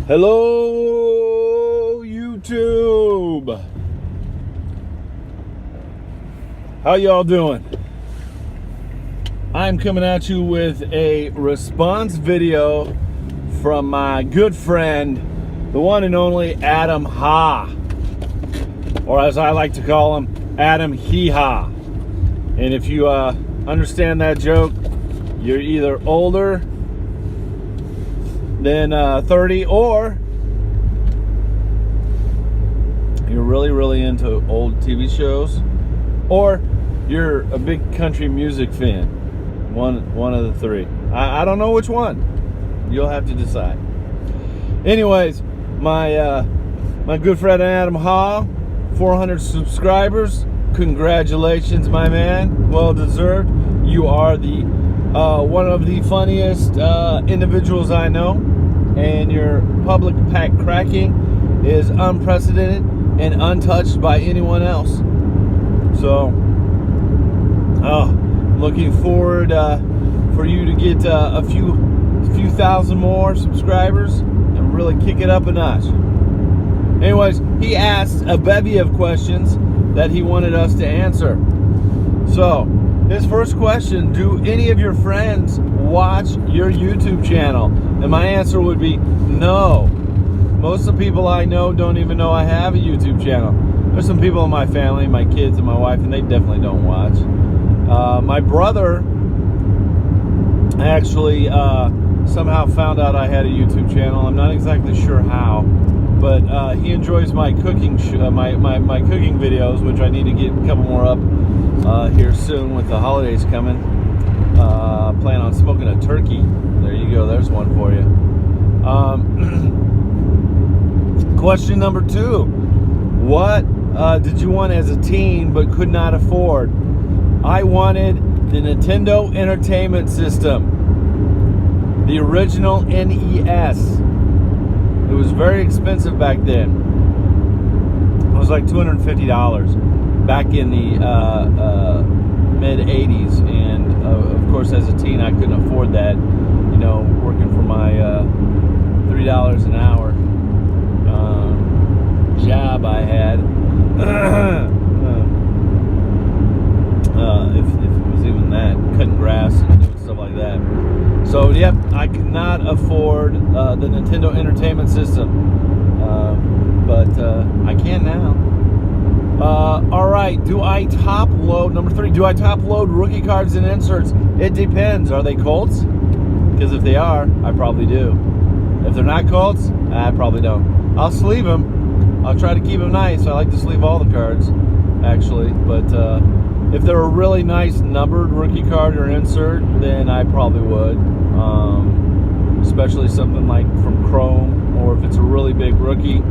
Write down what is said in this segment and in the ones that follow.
Hello, YouTube. How y'all doing? I'm coming at you with a response video from my good friend, the one and only Adam Ha, or as I like to call him, Adam Hee Ha. And if you understand that joke, you're either older than 30, or you're really into old TV shows, or you're a big country music fan. One of the three. I don't know which one. You'll have to decide. Anyways, my good friend Adam Ha, 400 subscribers. Congratulations, my man. Well deserved. You are the one of the funniest individuals I know, and your public pack cracking is unprecedented and untouched by anyone else. So, looking forward for you to get a few thousand more subscribers and really kick it up a notch. Anyways, he asked a bevy of questions that he wanted us to answer. So, his first question: do any of your friends watch your YouTube channel? And my answer would be no. Most of the people I know don't even know I have a YouTube channel. There's some people in my family, my kids and my wife, and they definitely don't watch. My brother actually somehow found out I had a YouTube channel. I'm not exactly sure how, but he enjoys my cooking my cooking videos, which I need to get a couple more up here soon with the holidays coming. Plan on smoking a turkey. There you go. There's one for you. Question number 2. What did you want as a teen but could not afford? I wanted the Nintendo Entertainment System, the original NES. It was very expensive back then. It was like $250 back in the mid 80s, and of course as a teen I couldn't afford that, you know, working for my $3 an hour job I had. If it was even that, cutting grass and doing stuff like that. So yep, I could not afford the Nintendo Entertainment System, but I can now. All right, number 3, do I top load rookie cards and inserts? It depends. Are they Colts? Because if they are, I probably do. If they're not Colts, I probably don't. I'll sleeve them. I'll try to keep them nice. I like to sleeve all the cards, actually. But if they're a really nice numbered rookie card or insert, then I probably would. Especially something like from Chrome, or if it's a really big rookie,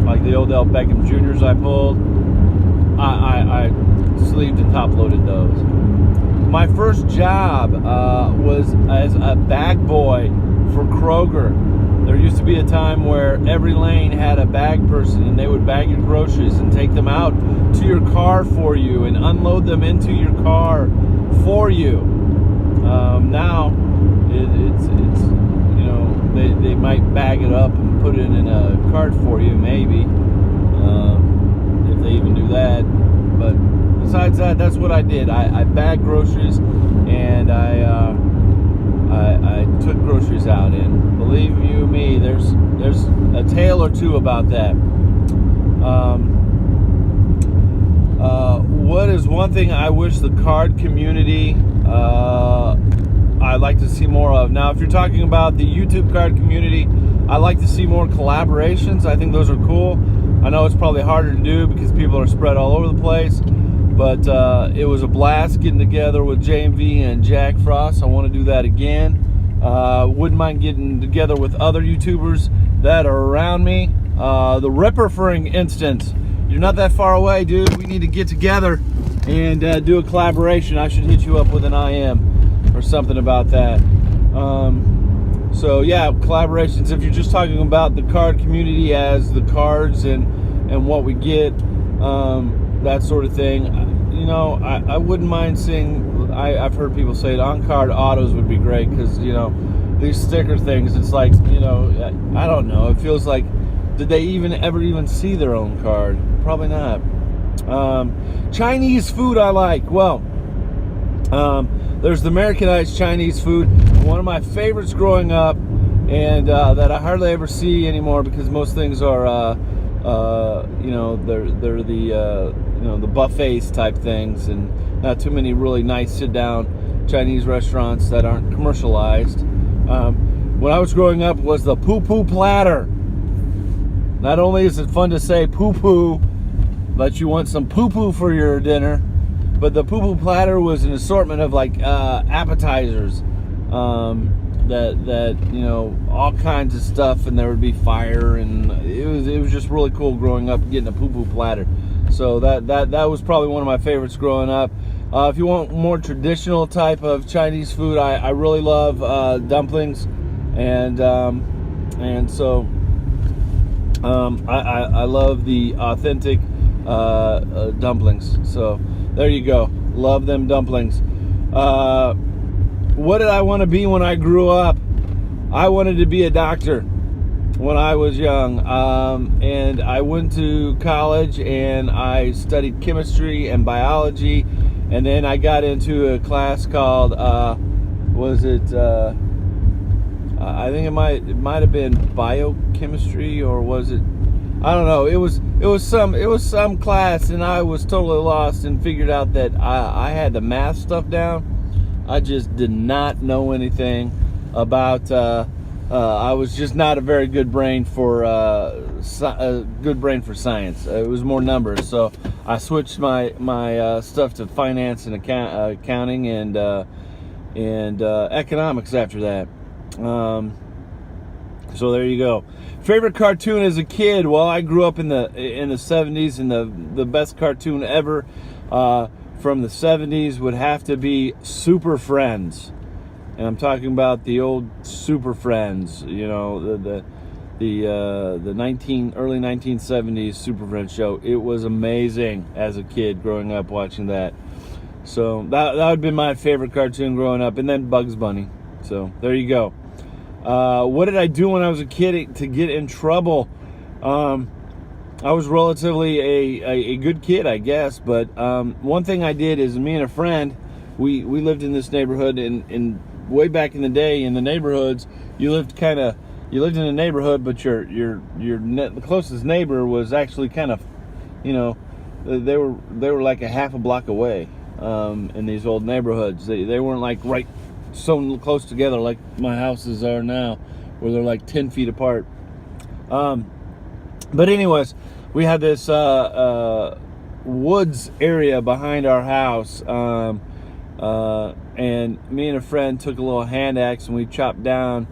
like the Odell Beckham Jr.'s I pulled. I sleeved and top loaded those. My first job was as a bag boy for Kroger. There used to be a time where every lane had a bag person, and they would bag your groceries and take them out to your car for you and unload them into your car for you. Now it's you know, they might bag it up and put it in a cart for you, maybe, if they even do that. But besides that, that's what I did. I bagged groceries, and I took groceries out, and believe you me, there's a tale or two about that. What is one thing I wish the card community I'd like to see more of? Now, if you're talking about the YouTube card community, I like to see more collaborations. I think those are cool. I know it's probably harder to do because people are spread all over the place, but it was a blast getting together with JMV and Jack Frost. I want to do that again. Wouldn't mind getting together with other YouTubers that are around me. The Ripper, for instance. You're not that far away, dude. We need to get together and do a collaboration. I should hit you up with an IM or something about that. So yeah, collaborations. If you're just talking about the card community as the cards and what we get, that sort of thing, you know, I wouldn't mind seeing. I've heard people say it, on-card autos would be great, because, you know, these sticker things. It's like, you know, I don't know. It feels like, did they ever see their own card? Probably not. Chinese food I like. Well, there's the Americanized Chinese food. One of my favorites growing up, and that I hardly ever see anymore because most things are, you know, they're the you know, the buffets type things, and not too many really nice sit-down Chinese restaurants that aren't commercialized. When I was growing up, was the poo-poo platter. Not only is it fun to say poo-poo, but you want some poo-poo for your dinner, but the poo-poo platter was an assortment of like appetizers, that you know, all kinds of stuff, and there would be fire, and it was just really cool growing up getting a poo-poo platter. So that was probably one of my favorites growing up. If you want more traditional type of Chinese food, I really love dumplings, and so I love the authentic dumplings. So there you go. Love them dumplings. What did I want to be when I grew up? I wanted to be a doctor when I was young, and I went to college and I studied chemistry and biology, and then I got into a class called I think it might have been biochemistry, or was it, I don't know. It was some class, and I was totally lost and figured out that I had the math stuff down. I just did not know anything about. I was just not a very good brain for science. It was more numbers, so I switched my stuff to finance and accounting and economics after that. So there you go. Favorite cartoon as a kid? Well, I grew up in the 70s, and the best cartoon ever from the 70s would have to be Super Friends. And I'm talking about the old Super Friends, you know, the early 1970s Super Friends show. It was amazing as a kid growing up watching that. So that would have been my favorite cartoon growing up, and then Bugs Bunny. So there you go. What did I do when I was a kid to get in trouble? I was relatively a good kid, I guess. But one thing I did is, me and a friend, we lived in this neighborhood, and way back in the day, in the neighborhoods, you lived in a neighborhood, but the closest neighbor was actually kind of, you know, they were like a half a block away in these old neighborhoods. They weren't like right so close together like my houses are now, where they're like 10 feet apart. But anyways, we had this woods area behind our house, and me and a friend took a little hand axe and we chopped down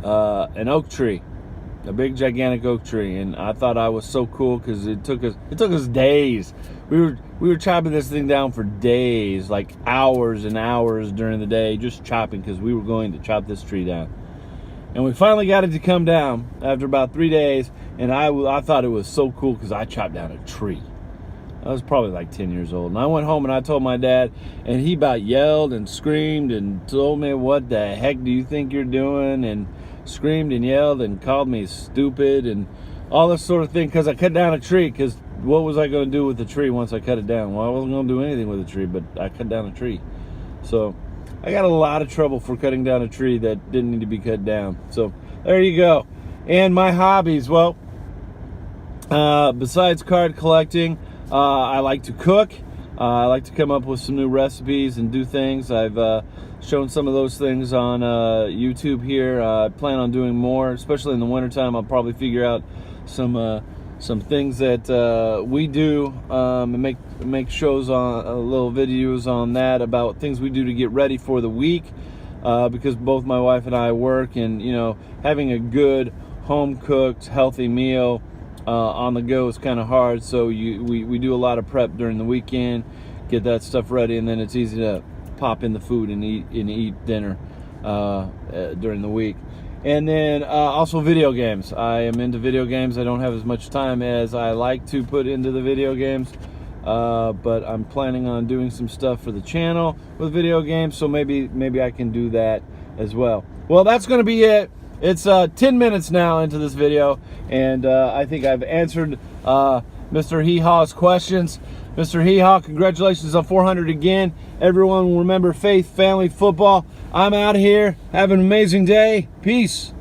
an oak tree, a big gigantic oak tree, and I thought I was so cool because it took us days. We were chopping this thing down for days, like hours and hours during the day, just chopping, because we were going to chop this tree down. And we finally got it to come down after about 3 days, and I thought it was so cool because I chopped down a tree. I was probably like 10 years old. And I went home and I told my dad, and he about yelled and screamed and told me, "What the heck do you think you're doing?" And screamed and yelled and called me stupid and all this sort of thing, because I cut down a tree. Because what was I going to do with the tree once I cut it down? Well, I wasn't going to do anything with the tree, but I cut down a tree. So I got a lot of trouble for cutting down a tree that didn't need to be cut down. So there you go. And my hobbies, well, besides card collecting, I like to cook. I like to come up with some new recipes and do things. I've shown some of those things on YouTube here. I plan on doing more, especially in the wintertime. I'll probably figure out some things that we do, and make shows on little videos on that, about things we do to get ready for the week, because both my wife and I work, and you know, having a good home cooked healthy meal on the go is kind of hard. So we do a lot of prep during the weekend, get that stuff ready, and then it's easy to pop in the food and eat dinner during the week. And then also video games. I am into video games. I don't have as much time as I like to put into the video games, but I'm planning on doing some stuff for the channel with video games, so maybe I can do that as well. Well, that's going to be it. It's 10 minutes now into this video, and I think I've answered Mr. Hee Ha's questions. Mr. Hee Ha, congratulations on 400 again. Everyone remember faith, family, football. I'm out here. Have an amazing day. Peace.